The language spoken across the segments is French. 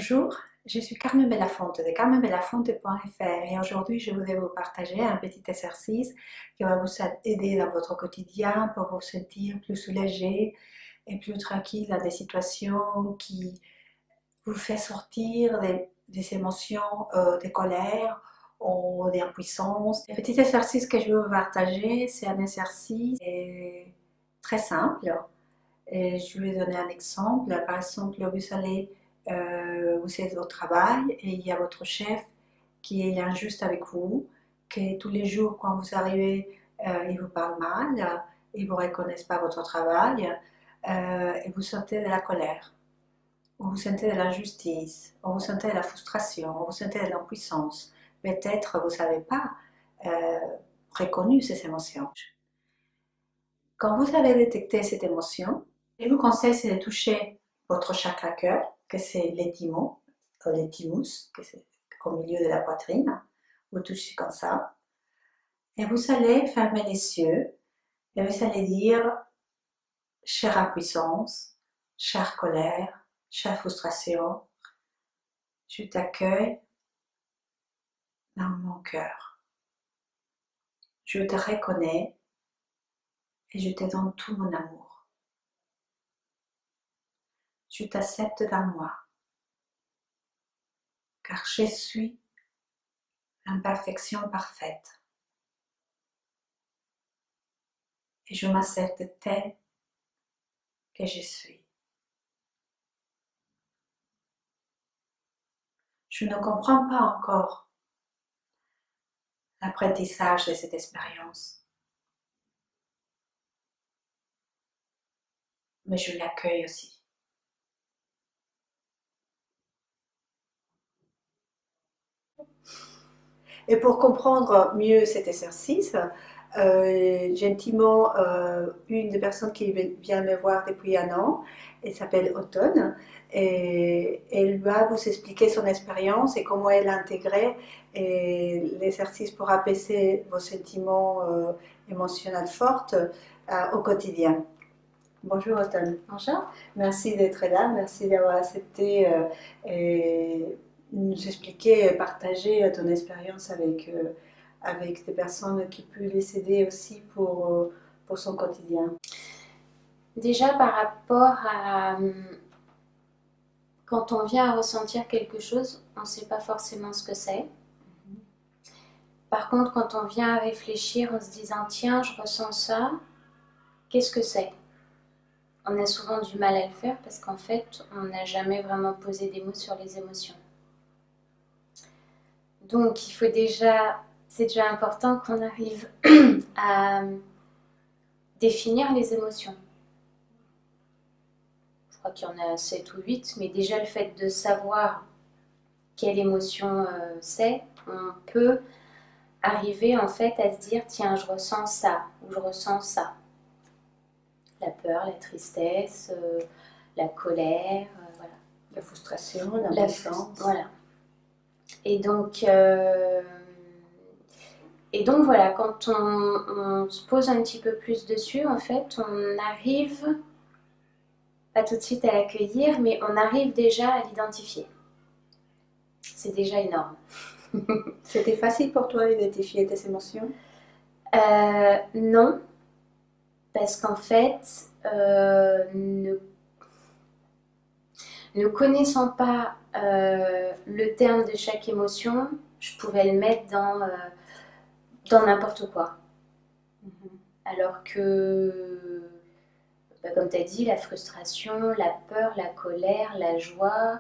Bonjour, je suis Carmen Bellafonte de carmenbellafonte.fr et aujourd'hui je voudrais vous partager un petit exercice qui va vous aider dans votre quotidien pour vous sentir plus soulagé et plus tranquille dans des situations qui vous font sortir des émotions de colère ou d'impuissance. Le petit exercice que je vais vous partager, c'est un exercice très simple. Et je vais donner un exemple. Par exemple, vous êtes au travail et il y a votre chef qui est injuste avec vous, que tous les jours quand vous arrivez, il vous parle mal, il ne vous reconnaît pas votre travail et vous sentez de la colère, ou vous sentez de l'injustice, ou vous sentez de la frustration, ou vous sentez de l'impuissance. Peut-être vous ne savez pas reconnu ces émotions. Quand vous avez détecté cette émotion, je vous conseille c'est de toucher votre chakra cœur, que c'est l'éthymus, que c'est au milieu de la poitrine. Vous touchez comme ça. Et vous allez fermer les yeux et vous allez dire chère impuissance, chère colère, chère frustration, je t'accueille dans mon cœur. Je te reconnais et je te donne tout mon amour. Je t'accepte dans moi, car je suis l'imperfection parfaite. Et je m'accepte tel que je suis. Je ne comprends pas encore l'apprentissage de cette expérience, mais je l'accueille aussi. Et pour comprendre mieux cet exercice, gentiment, une des personnes qui vient me voir depuis un an, elle s'appelle Automne, et elle va vous expliquer son expérience et comment elle a intégré l'exercice pour apaiser vos sentiments émotionnels forts au quotidien. Bonjour Automne. Bonjour. Merci d'être là, merci d'avoir accepté nous expliquer, partager ton expérience avec des personnes qui peuvent les aider aussi pour son quotidien. Déjà par rapport à quand on vient à ressentir quelque chose, on ne sait pas forcément ce que c'est. Par contre, quand on vient à réfléchir en se disant tiens, je ressens ça, qu'est-ce que c'est? On a souvent du mal à le faire parce qu'en fait, on n'a jamais vraiment posé des mots sur les émotions. Donc, c'est déjà important qu'on arrive à définir les émotions. Je crois qu'il y en a 7 ou 8, mais déjà le fait de savoir quelle émotion c'est, on peut arriver en fait à se dire tiens, je ressens ça ou je ressens ça. La peur, la tristesse, la colère, voilà. La frustration, l'impuissance. Voilà. Et donc voilà, quand on se pose un petit peu plus dessus, en fait, on arrive, pas tout de suite à l'accueillir, mais on arrive déjà à l'identifier. C'est déjà énorme. C'était facile pour toi d'identifier tes émotions? Non, parce qu'en fait, ne connaissant pas le terme de chaque émotion, je pouvais le mettre dans n'importe quoi. Alors que, comme tu as dit, la frustration, la peur, la colère, la joie,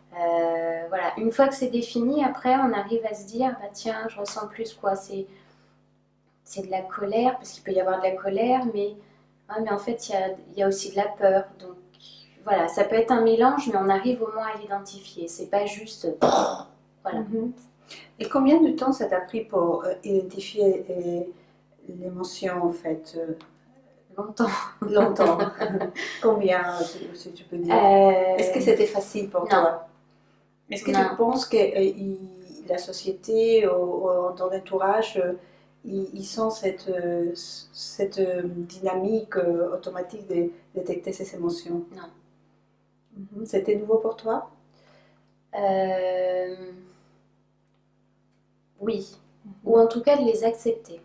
voilà. Une fois que c'est défini, après on arrive à se dire, bah tiens, je ressens plus quoi, c'est de la colère, parce qu'il peut y avoir de la colère, mais en fait il y a aussi de la peur. Donc voilà, ça peut être un mélange, mais on arrive au moins à l'identifier. C'est pas juste. Voilà. Et combien de temps ça t'a pris pour identifier l'émotion en fait? Longtemps. Longtemps. Combien, si tu peux dire? Est-ce que c'était facile pour toi? Est-ce que tu penses que la société ou ton entourage, ils sont cette dynamique automatique de détecter ces émotions? Non. C'était nouveau pour toi? Oui, ou en tout cas de les accepter.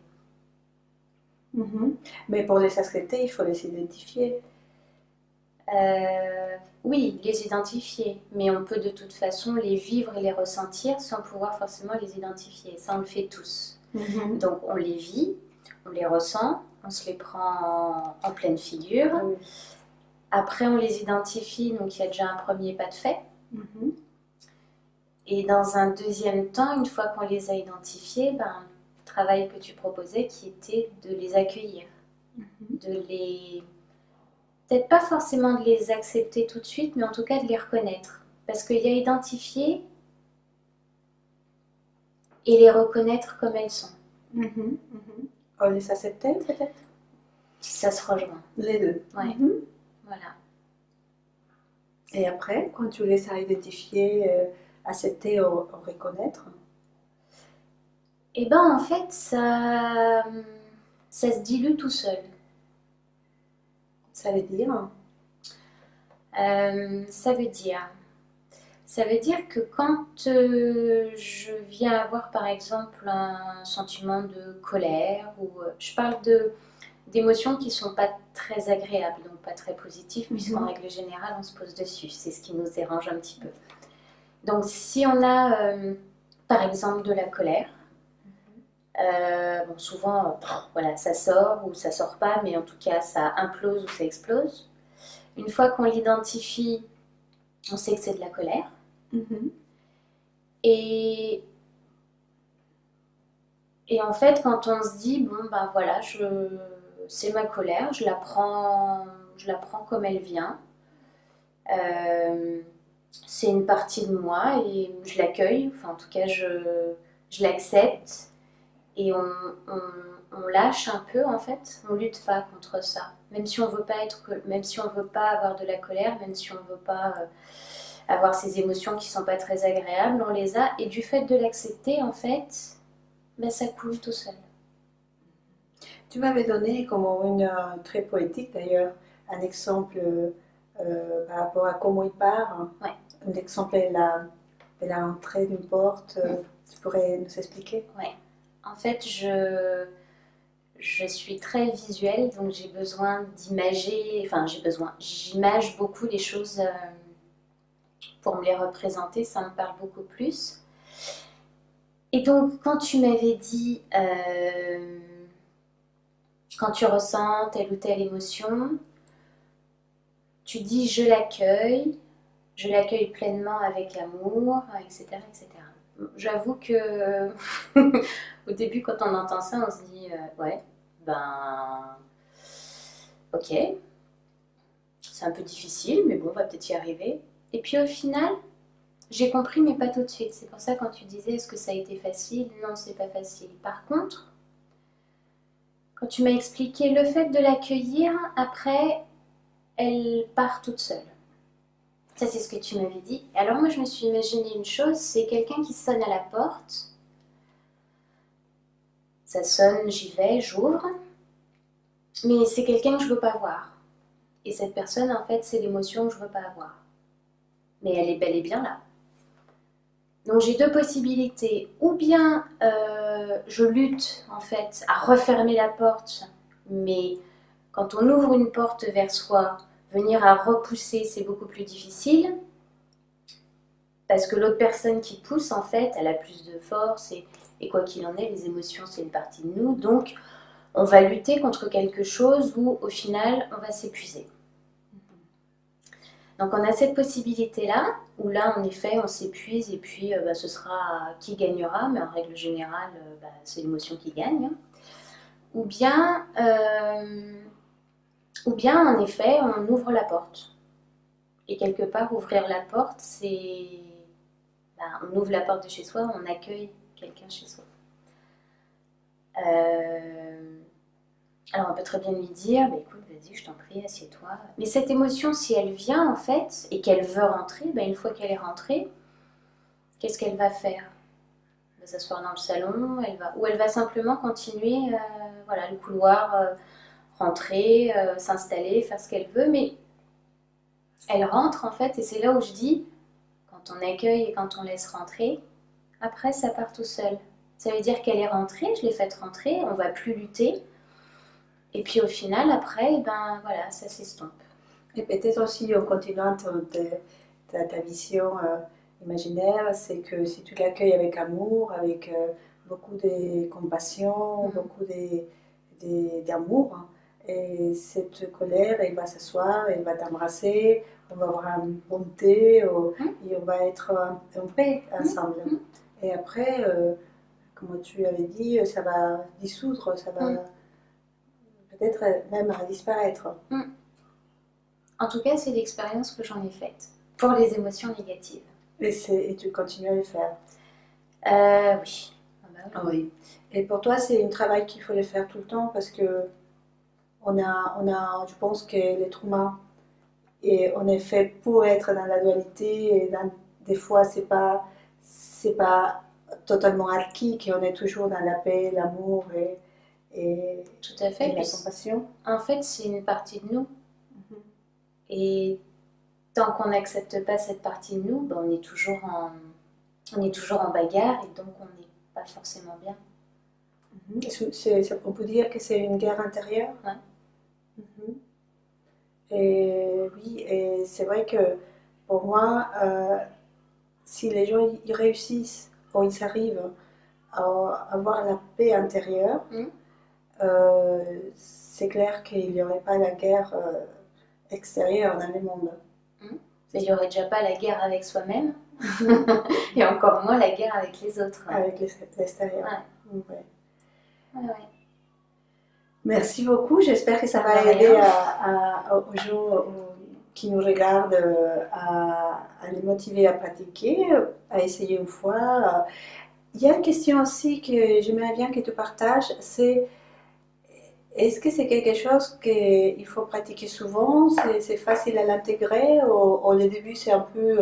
Mais pour les accepter, il faut les identifier. Oui, les identifier, mais on peut de toute façon les vivre et les ressentir sans pouvoir forcément les identifier. Ça, on le fait tous. Donc, on les vit, on les ressent, on se les prend en pleine figure. Oui. Après, on les identifie, donc il y a déjà un premier pas de fait. Et dans un deuxième temps, une fois qu'on les a identifiés, le travail que tu proposais qui était de les accueillir, de les... Peut-être pas forcément de les accepter tout de suite, mais en tout cas de les reconnaître. Parce qu'il y a identifier et les reconnaître comme elles sont. On les accepter peut-être. Ça se rejoint. Les deux. Ouais. Voilà. Et après, quand tu les as identifiés, accepter ou reconnaître, Et en fait, ça se dilue tout seul. ça veut dire Ça veut dire que quand je viens avoir par exemple un sentiment de colère, ou je parle d'émotions qui ne sont pas très agréables, donc pas très positives, puisqu'en règle générale on se pose dessus, c'est ce qui nous dérange un petit peu. Donc si on a par exemple de la colère, souvent voilà, ça sort ou ça sort pas, mais en tout cas ça implose ou ça explose. Une fois qu'on l'identifie, on sait que c'est de la colère. Et en fait, quand on se dit, voilà, c'est ma colère, je la prends comme elle vient. C'est une partie de moi et je l'accueille, enfin en tout cas je l'accepte et on lâche un peu en fait, on lutte pas contre ça. Même si on veut pas même si on veut pas avoir de la colère, même si on veut pas avoir ces émotions qui sont pas très agréables, on les a et du fait de l'accepter en fait, ça coule tout seul. Tu m'avais donné, comme très poétique d'ailleurs, un exemple par rapport à comment il part. Ouais. Un exemple est la entrée d'une porte. Tu pourrais nous expliquer? Ouais. En fait, je suis très visuelle, donc j'ai besoin d'imager, j'image beaucoup les choses pour me les représenter, ça me parle beaucoup plus. Et donc, quand tu m'avais dit, quand tu ressens telle ou telle émotion, tu dis je l'accueille pleinement avec amour, etc., etc. J'avoue que au début, quand on entend ça, on se dit ouais, ok, c'est un peu difficile, mais bon, on va peut-être y arriver. Et puis au final, j'ai compris, mais pas tout de suite. C'est pour ça quand tu disais est-ce que ça a été facile? Non, c'est pas facile. Par contre, quand tu m'as expliqué le fait de l'accueillir, après, elle part toute seule. Ça, c'est ce que tu m'avais dit. Et alors moi, je me suis imaginé une chose, c'est quelqu'un qui sonne à la porte. Ça sonne, j'y vais, j'ouvre. Mais c'est quelqu'un que je veux pas voir. Et cette personne, en fait, c'est l'émotion que je veux pas avoir. Mais elle est bel et bien là. Donc j'ai deux possibilités. Ou bien je lutte, en fait, à refermer la porte. Mais quand on ouvre une porte vers soi, venir à repousser, c'est beaucoup plus difficile. Parce que l'autre personne qui pousse, en fait, elle a plus de force et quoi qu'il en est, les émotions, c'est une partie de nous. Donc, on va lutter contre quelque chose où, au final, on va s'épuiser. Donc, on a cette possibilité-là, où là, en effet, on s'épuise et puis ce sera qui gagnera, mais en règle générale, c'est l'émotion qui gagne. Ou bien, en effet, on ouvre la porte. Et quelque part, ouvrir la porte, c'est... on ouvre la porte de chez soi, on accueille quelqu'un chez soi. Alors on peut très bien lui dire, écoute, vas-y, je t'en prie, assieds-toi. Mais cette émotion, si elle vient en fait, et qu'elle veut rentrer, une fois qu'elle est rentrée, qu'est-ce qu'elle va faire? Elle va s'asseoir dans le salon, ou elle va simplement continuer le couloir, rentrer, s'installer, faire ce qu'elle veut, mais elle rentre en fait, et c'est là où je dis, quand on accueille et quand on laisse rentrer, après ça part tout seul. Ça veut dire qu'elle est rentrée, je l'ai faite rentrer, on va plus lutter. Et puis au final, après, ben voilà, ça s'estompe. Et peut-être aussi, en continuant ta vision imaginaire, c'est que si tu l'accueilles avec amour, avec beaucoup de compassion, beaucoup d'amour, et cette colère, elle va s'asseoir, elle va t'embrasser, on va avoir un bon thé, et on va être en paix ensemble. Et après, comme tu avais dit, ça va dissoudre, ça va peut-être même disparaître. En tout cas, c'est l'expérience que j'en ai faite pour les émotions négatives. Et tu continues à le faire? Oui. Ah oui. Et pour toi, c'est un travail qu'il faut le faire tout le temps parce que je pense que l'être humain, et on est fait pour être dans la dualité et des fois, c'est pas totalement acquis qu'on est toujours dans la paix, l'amour et tout à fait. Et la compassion. En fait, c'est une partie de nous. Et tant qu'on n'accepte pas cette partie de nous, ben on est toujours en bagarre et donc on n'est pas forcément bien. On peut dire que c'est une guerre intérieure. Ouais. Et oui, et c'est vrai que pour moi, si les gens y réussissent ou ils arrivent à avoir la paix intérieure, c'est clair qu'il n'y aurait pas la guerre extérieure dans le monde. Mais il n'y aurait déjà pas la guerre avec soi-même et encore moins la guerre avec les autres. Avec l'extérieur. Ouais. Merci beaucoup. J'espère que ça va aider aux gens qui nous regardent à les motiver à pratiquer, à essayer une fois. Il y a une question aussi que j'aimerais bien que tu partages, c'est est-ce que c'est quelque chose qu'il faut pratiquer souvent? C'est facile à l'intégrer ou au début c'est un peu...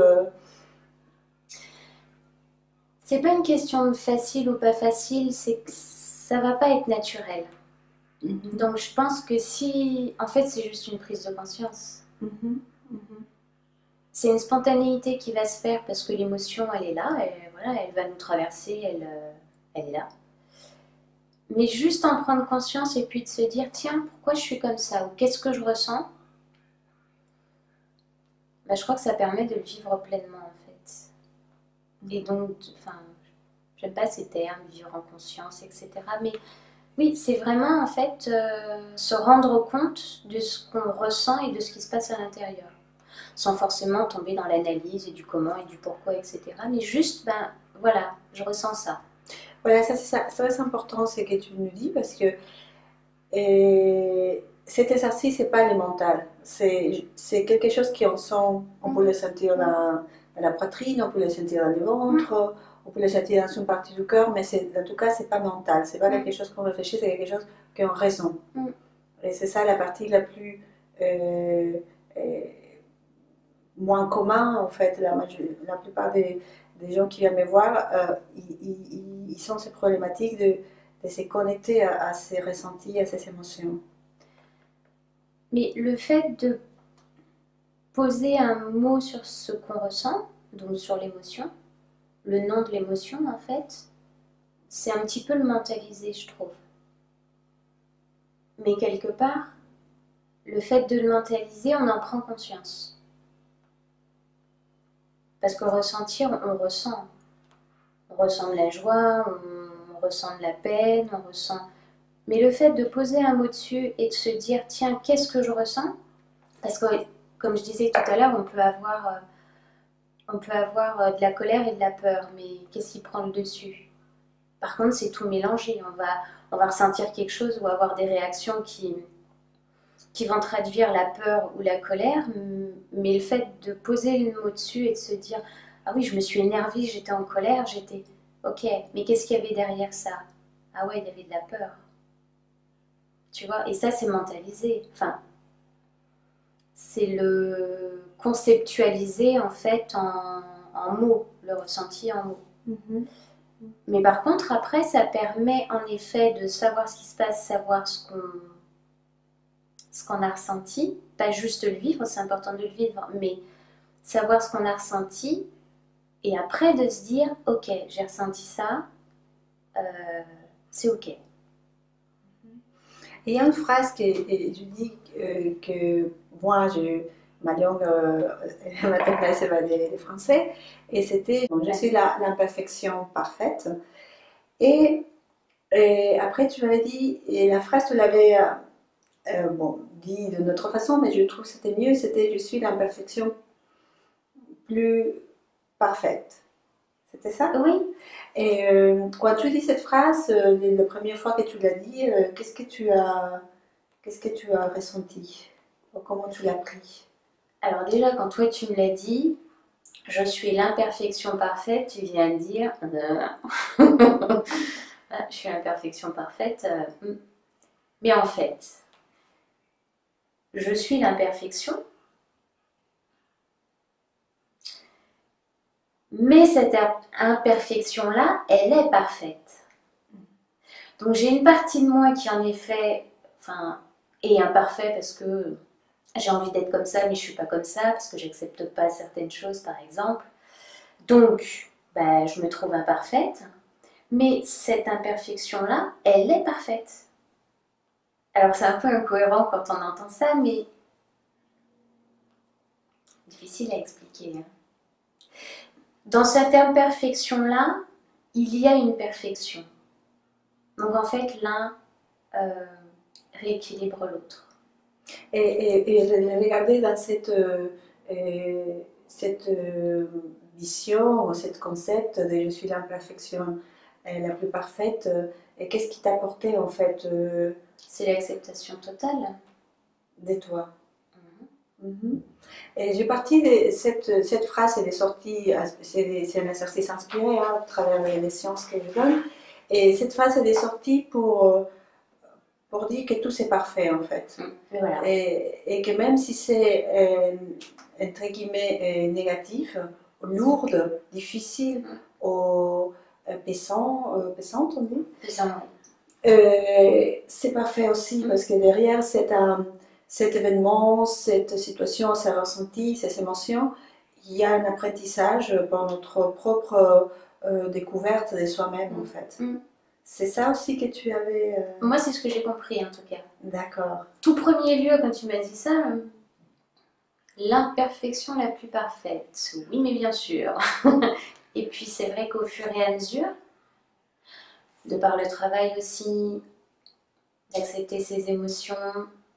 C'est pas une question de facile ou pas facile, c'est que ça va pas être naturel. Donc je pense que en fait c'est juste une prise de conscience. C'est une spontanéité qui va se faire parce que l'émotion elle est là, elle va nous traverser, elle est là. Mais juste en prendre conscience et puis de se dire tiens pourquoi je suis comme ça ou qu'est-ce que je ressens, je crois que ça permet de le vivre pleinement en fait. Et donc, j'aime pas ces termes, vivre en conscience, etc. Mais oui, c'est vraiment en fait se rendre compte de ce qu'on ressent et de ce qui se passe à l'intérieur. Sans forcément tomber dans l'analyse et du comment et du pourquoi, etc. Mais juste, voilà, je ressens ça. Voilà, ça c'est important ce que tu nous dis parce que cet exercice, c'est pas le mental. C'est quelque chose qu'on sent, on peut le sentir dans la poitrine, on peut le sentir dans le ventre, on peut le sentir dans une partie du corps, mais en tout cas, c'est pas mental. C'est pas quelque chose qu'on réfléchit, c'est quelque chose qu'on ressent. Et c'est ça la partie la plus moins commun en fait. La plupart des gens qui viennent me voir, ils sont ces problématiques de se connecter à ces ressentis, à ces émotions. Mais le fait de poser un mot sur ce qu'on ressent, donc sur l'émotion, le nom de l'émotion en fait, c'est un petit peu le mentaliser, je trouve. Mais quelque part, le fait de le mentaliser, on en prend conscience. Parce que ressentir, on ressent. On ressent de la joie, on ressent de la peine, on ressent... Mais le fait de poser un mot dessus et de se dire, tiens, qu'est-ce que je ressens? Parce que, comme je disais tout à l'heure, on peut avoir de la colère et de la peur, mais qu'est-ce qui prend le dessus? Par contre, c'est tout mélangé. On va ressentir quelque chose ou avoir des réactions qui vont traduire la peur ou la colère, mais le fait de poser le mot dessus et de se dire ah oui, je me suis énervée, j'étais en colère, j'étais ok, mais qu'est-ce qu'il y avait derrière ça? Ah ouais, il y avait de la peur. Tu vois, et ça c'est mentalisé. Enfin, c'est le conceptualiser en fait en mots, le ressenti en mots. Mais par contre, après, ça permet en effet de savoir ce qui se passe, savoir ce qu'on a ressenti, pas juste le vivre, c'est important de le vivre, mais savoir ce qu'on a ressenti Et après de se dire, ok, j'ai ressenti ça, c'est ok. Et il y a une phrase que je dis que moi, ma langue maternelle, c'est le français, et c'était bon, je suis l'imperfection parfaite. Et, et après, tu m'avais dit, et la phrase, tu l'avais bon, dit de notre façon, mais je trouve que c'était mieux, c'était je suis l'imperfection plus parfaite. C'était ça? Oui. Et quand tu dis cette phrase, la première fois que tu l'as dit, qu'est-ce que tu as ressenti? Comment tu l'as pris? Alors déjà, quand toi tu me l'as dit, je suis l'imperfection parfaite, tu viens de dire, ah, je suis l'imperfection parfaite. Mais en fait, je suis l'imperfection, mais cette imperfection-là, elle est parfaite. Donc j'ai une partie de moi qui en effet, enfin, est imparfait parce que j'ai envie d'être comme ça, mais je suis pas comme ça, parce que j'accepte pas certaines choses, par exemple. Donc, bah, je me trouve imparfaite, mais cette imperfection-là, elle est parfaite. Alors c'est un peu incohérent quand on entend ça, mais difficile à expliquer. Dans cette imperfection-là, il y a une perfection. Donc en fait, l'un rééquilibre l'autre. Et regarder dans cette vision, cette concept de je suis l'imperfection la plus parfaite, et qu'est-ce qui t'a apporté en fait C'est l'acceptation totale de toi? Et j'ai parti de cette phrase, elle est sortie, c'est un exercice inspiré hein, à travers les séances que je donne. Et cette phrase, elle est sortie pour dire que tout c'est parfait en fait. Et, voilà. Et que même si c'est entre guillemets négatif, lourde, difficile, pesante, on dit. Pesant, oui. C'est parfait aussi parce que derrière cet événement, cette situation, ces ressentis, ces émotions, il y a un apprentissage pour notre propre découverte de soi-même en fait. C'est ça aussi que tu avais... Moi, c'est ce que j'ai compris en tout cas. D'accord. Tout premier lieu, quand tu m'as dit ça, l'imperfection la plus parfaite. Oui, mais bien sûr. Et puis c'est vrai qu'au fur et à mesure, de par le travail aussi, d'accepter ses émotions,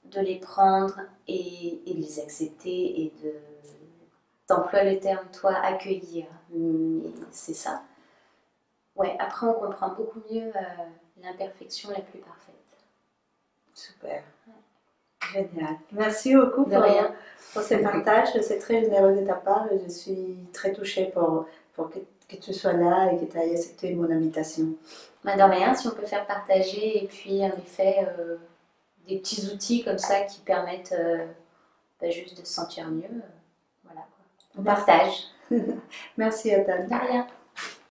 de les prendre et de les accepter et t'emploies le terme, toi, accueillir. C'est ça. Ouais, après on comprend beaucoup mieux l'imperfection la plus parfaite. Super. Génial. Merci beaucoup pour ce partage. C'est très généreux de ta part et je suis très touchée pour que tu sois là et que tu aies accepté mon invitation. Bah de rien, si on peut faire partager et puis en effet des petits outils comme ça qui permettent juste de se sentir mieux, voilà quoi. On partage. Merci à toi. De rien.